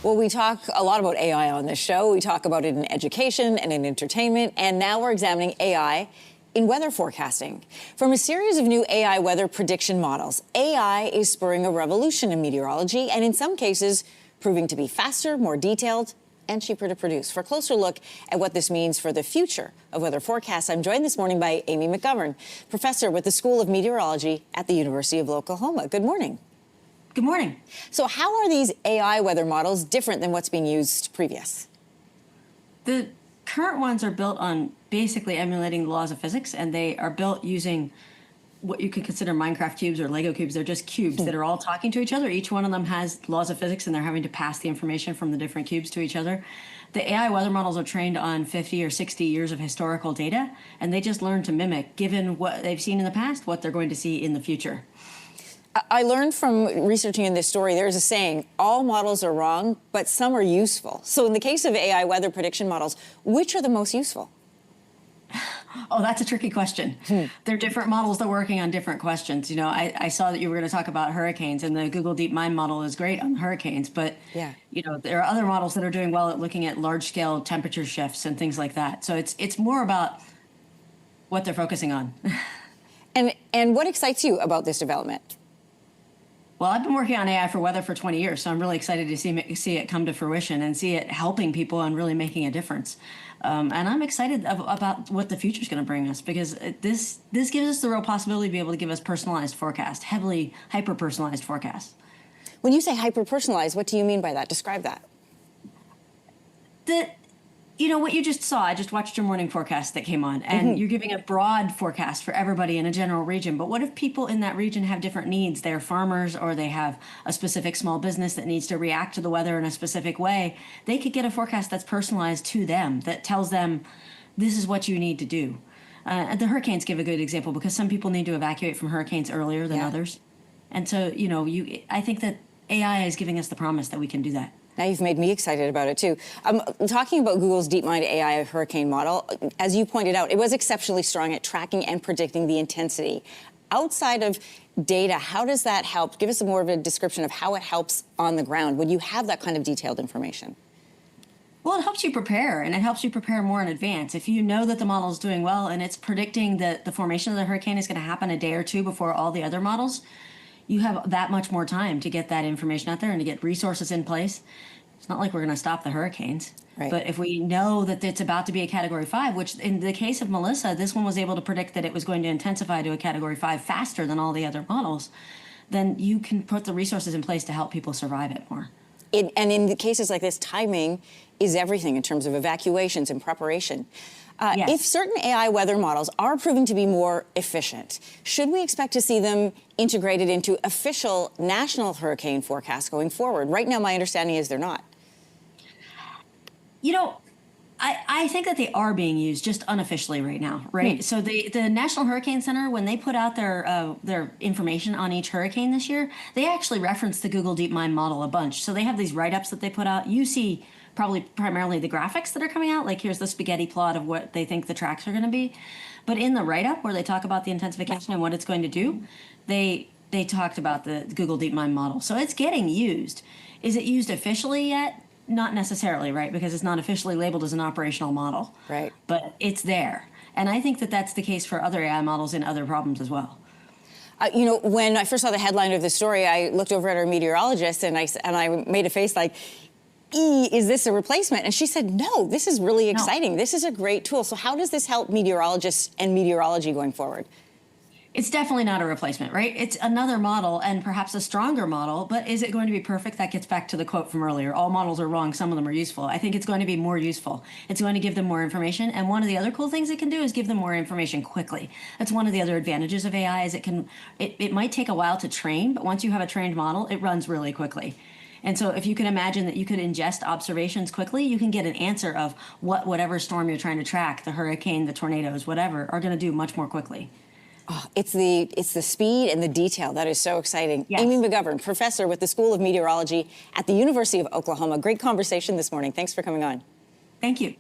Well, we talk a lot about AI on this show. We talk about it in education and in entertainment, and now we're examining AI in weather forecasting. From a series of new AI weather prediction models, AI is spurring a revolution in meteorology and in some cases proving to be faster, more detailed, and cheaper to produce. For a closer look at what this means for the future of weather forecasts, I'm joined this morning by Amy McGovern, professor with the School of Meteorology at the University of Oklahoma. Good morning. Good morning. So how are these AI weather models different than what's been used previous? The current ones are built on basically emulating the laws of physics, and they are built using what you could consider Minecraft cubes or Lego cubes. They're just cubes that are all talking to each other. Each one of them has laws of physics, and they're having to pass the information from the different cubes to each other. The AI weather models are trained on 50 or 60 years of historical data, and they just learn to mimic, given what they've seen in the past, what they're going to see in the future. I learned from researching in this story, there's a saying, all models are wrong, but some are useful. So in the case of AI weather prediction models, which are the most useful? Oh, that's a tricky question. They're different models that are working on different questions. You know, I saw that you were going to talk about hurricanes, and the Google DeepMind model is great on hurricanes, but you know, there are other models that are doing well at looking at large-scale temperature shifts and things like that. So it's more about what they're focusing on. And what excites you about this development? Well, I've been working on AI for weather for 20 years, so I'm really excited to see it come to fruition and see it helping people and really making a difference. And I'm excited about what the future is going to bring us, because this gives us the real possibility to be able to give us personalized forecasts, heavily hyper-personalized forecasts. When you say hyper-personalized, what do you mean by that? Describe that. You know, what you just saw, I just watched your morning forecast that came on, and you're giving a broad forecast for everybody in a general region. But what if people in that region have different needs? They're farmers, or they have a specific small business that needs to react to the weather in a specific way. They could get a forecast that's personalized to them, that tells them this is what you need to do. The hurricanes give a good example, because some people need to evacuate from hurricanes earlier than others. And so, you know, I think that AI is giving us the promise that we can do that. Now you've made me excited about it, too. Talking about Google's DeepMind AI hurricane model, as you pointed out, it was exceptionally strong at tracking and predicting the intensity. Outside of data, how does that help? Give us more of a description of how it helps on the ground when you have that kind of detailed information. Well, it helps you prepare, and it helps you prepare more in advance. If you know that the model is doing well and it's predicting that the formation of the hurricane is going to happen a day or two before all the other models, you have that much more time to get that information out there and to get resources in place. It's not like we're going to stop the hurricanes. Right. But if we know that it's about to be a Category 5, which in the case of Melissa, this one was able to predict that it was going to intensify to a Category 5 faster than all the other models, then you can put the resources in place to help people survive it more. And in the cases like this, timing is everything in terms of evacuations and preparation. Yes. If certain AI weather models are proving to be more efficient, should we expect to see them integrated into official national hurricane forecasts going forward? Right now, my understanding is they're not. You know, I think that they are being used just unofficially right now, right? So the National Hurricane Center, when they put out their information on each hurricane this year, they actually referenced the Google DeepMind model a bunch. So they have these write-ups that they put out. You see probably primarily the graphics that are coming out, like here's the spaghetti plot of what they think the tracks are going to be. But in the write-up where they talk about the intensification and what it's going to do, they talked about the Google DeepMind model. So it's getting used. Is it used officially yet? Not necessarily, right? Because it's not officially labeled as an operational model. Right. But it's there. And I think that that's the case for other AI models in other problems as well. You know, when I first saw the headline of this story, I looked over at our meteorologist and I made a face like, is this a replacement? And she said, no, this is really exciting. No. This is a great tool. So how does this help meteorologists and meteorology going forward? It's definitely not a replacement, right? It's another model and perhaps a stronger model, but is it going to be perfect? That gets back to the quote from earlier. All models are wrong, some of them are useful. I think it's going to be more useful. It's going to give them more information, and one of the other cool things it can do is give them more information quickly. That's one of the other advantages of AI is it might take a while to train, but once you have a trained model, it runs really quickly. And so if you can imagine that you could ingest observations quickly, you can get an answer of whatever storm you're trying to track, the hurricane, the tornadoes, whatever, are going to do much more quickly. Oh, it's the speed and the detail that is so exciting. Yes. Amy McGovern, professor with the School of Meteorology at the University of Oklahoma. Great conversation this morning. Thanks for coming on. Thank you.